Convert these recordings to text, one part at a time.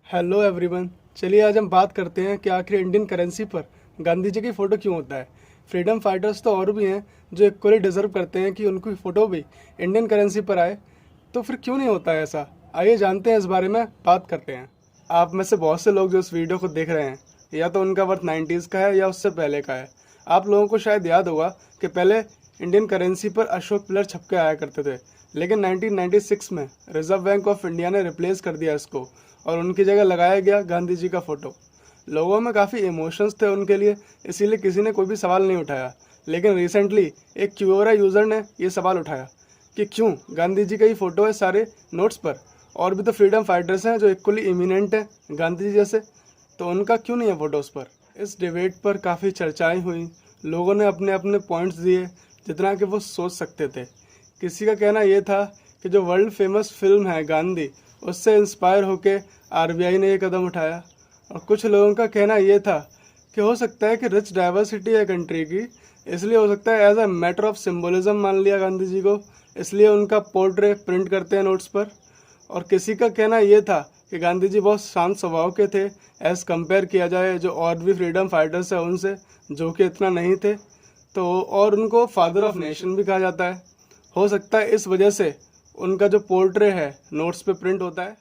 Hello everyone. चलिए आज हम बात करते हैं कि आखिर इंडियन करेंसी पर गांधी जी की फ़ोटो क्यों होता है। फ्रीडम फाइटर्स तो और भी हैं जो इक्वली डिज़र्व करते हैं कि उनकी फ़ोटो भी इंडियन करेंसी पर आए, तो फिर क्यों नहीं होता है ऐसा। आइए जानते हैं, इस बारे में बात करते हैं। आप में से बहुत से लोग जो इस वीडियो को देख रहे हैं, या तो उनका वर्थ 90s का है या उससे पहले का है। आप लोगों को शायद याद होगा कि पहले इंडियन करेंसी पर अशोक पिलर छपके आया करते थे, लेकिन 1996 में रिजर्व बैंक ऑफ इंडिया ने रिप्लेस कर दिया इसको और उनकी जगह लगाया गया गांधी जी का फ़ोटो। लोगों में काफ़ी इमोशंस थे उनके लिए, इसीलिए किसी ने कोई भी सवाल नहीं उठाया। लेकिन रिसेंटली एक क्यूरा यूज़र ने ये सवाल उठाया कि क्यों गांधी जी का ही फ़ोटो है सारे नोट्स पर, और भी तो फ्रीडम फाइटर्स हैं जो इक्वली इमिनेंट हैं गांधी जी जैसे, तो उनका क्यों नहीं है फ़ोटोज़ पर। इस डिबेट पर काफ़ी चर्चाएं हुई, लोगों ने अपने अपने पॉइंट्स दिए जितना कि वो सोच सकते थे। किसी का कहना ये था कि जो वर्ल्ड फेमस फिल्म है गांधी, उससे इंस्पायर होके आरबीआई ने ये कदम उठाया। और कुछ लोगों का कहना ये था कि हो सकता है कि रिच डाइवर्सिटी है कंट्री की, इसलिए हो सकता है as a matter of symbolism मान लिया गांधी जी को, इसलिए उनका पोर्ट्रेट प्रिंट करते हैं नोट्स पर। और किसी का कहना ये था कि गांधी जी बहुत शांत स्वभाव के थे एज़ कंपेयर किया जाए जो और भी फ्रीडम फाइटर्स हैं उनसे, जो कि इतना नहीं थे, तो और उनको फादर ऑफ नेशन भी कहा जाता है। हो सकता है इस वजह से उनका जो पोर्ट्रे है नोट्स पे प्रिंट होता है।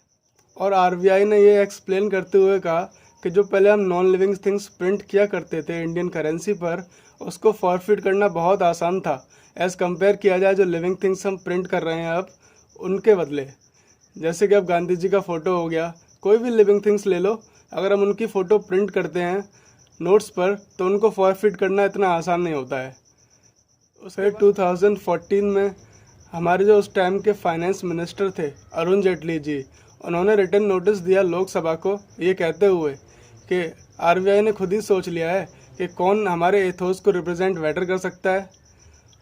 और आरबीआई ने ये एक्सप्लेन करते हुए कहा कि जो पहले हम नॉन लिविंग थिंग्स प्रिंट किया करते थे इंडियन करेंसी पर, उसको फॉरफिट करना बहुत आसान था एज़ कंपेयर किया जाए जो लिविंग थिंग्स हम प्रिंट कर रहे हैं अब उनके बदले। जैसे कि अब गांधी जी का फ़ोटो हो गया, कोई भी लिविंग थिंग्स ले लो, अगर हम उनकी फ़ोटो प्रिंट करते हैं नोट्स पर तो उनको फॉरफिट करना इतना आसान नहीं होता है। उसके 2014 में हमारे जो उस टाइम के फाइनेंस मिनिस्टर थे अरुण जेटली जी, उन्होंने रिटन नोटिस दिया लोकसभा को ये कहते हुए कि आरबीआई ने खुद ही सोच लिया है कि कौन हमारे एथोस को रिप्रेजेंट बेटर कर सकता है।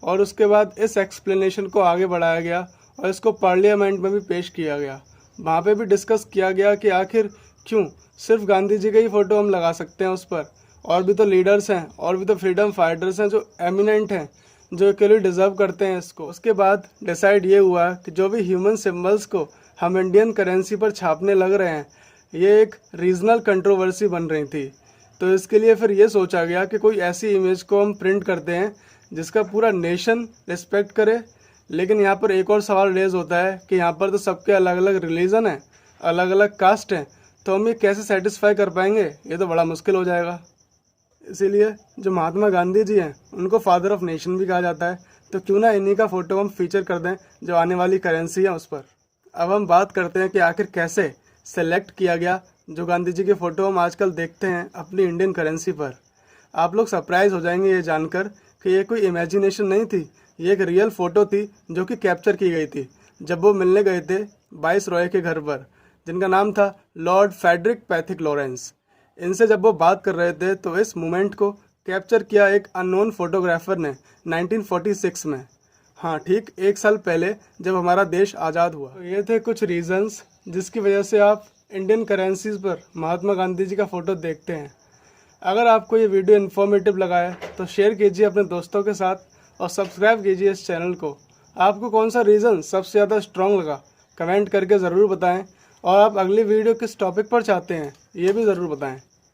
और उसके बाद इस एक्सप्लेनेशन को आगे बढ़ाया गया और इसको पार्लियामेंट में भी पेश किया गया। वहाँ पे भी डिस्कस किया गया कि आखिर क्यों सिर्फ गांधी जी का ही फ़ोटो हम लगा सकते हैं उस पर, और भी तो लीडर्स हैं और भी तो फ्रीडम फाइटर्स हैं जो एमिनेंट हैं, जो के लिए डिज़र्व करते हैं इसको। उसके बाद डिसाइड ये हुआ कि जो भी ह्यूमन सिम्बल्स को हम इंडियन करेंसी पर छापने लग रहे हैं, ये एक रीजनल कंट्रोवर्सी बन रही थी। तो इसके लिए फिर ये सोचा गया कि कोई ऐसी इमेज को हम प्रिंट करते हैं जिसका पूरा नेशन रिस्पेक्ट करे। लेकिन यहाँ पर एक और सवाल रेज होता है कि यहाँ पर तो सबके अलग अलग रिलीजन हैं, अलग अलग कास्ट हैं, तो हम ये कैसे सेटिस्फाई कर पाएंगे, ये तो बड़ा मुश्किल हो जाएगा। इसीलिए जो महात्मा गांधी जी हैं उनको फादर ऑफ नेशन भी कहा जाता है, तो क्यों ना इन्हीं का फ़ोटो हम फीचर कर दें जो आने वाली करेंसी है उस पर। अब हम बात करते हैं कि आखिर कैसे सेलेक्ट किया गया जो गांधी जी के फ़ोटो हम आजकल देखते हैं अपनी इंडियन करेंसी पर। आप लोग सरप्राइज हो जाएंगे ये जानकर कि ये कोई इमेजिनेशन नहीं थी, ये एक रियल फ़ोटो थी जो कि कैप्चर की गई थी जब वो मिलने गए थे वाइस रॉय के घर पर, जिनका नाम था लॉर्ड फ्रेडरिक पैथिक लॉरेंस। इनसे जब वो बात कर रहे थे तो इस मोमेंट को कैप्चर किया एक अननोन फोटोग्राफर ने 1946 में। हाँ, ठीक 1 साल पहले जब हमारा देश आज़ाद हुआ। तो ये थे कुछ रीजंस जिसकी वजह से आप इंडियन करेंसीज पर महात्मा गांधी जी का फ़ोटो देखते हैं। अगर आपको ये वीडियो इन्फॉर्मेटिव लगा है तो शेयर कीजिए अपने दोस्तों के साथ और सब्सक्राइब कीजिए इस चैनल को। आपको कौन सा रीज़न सबसे ज़्यादा स्ट्रॉन्ग लगा कमेंट करके ज़रूर बताएं, और आप अगली वीडियो किस टॉपिक पर चाहते हैं ये भी ज़रूर बताएं।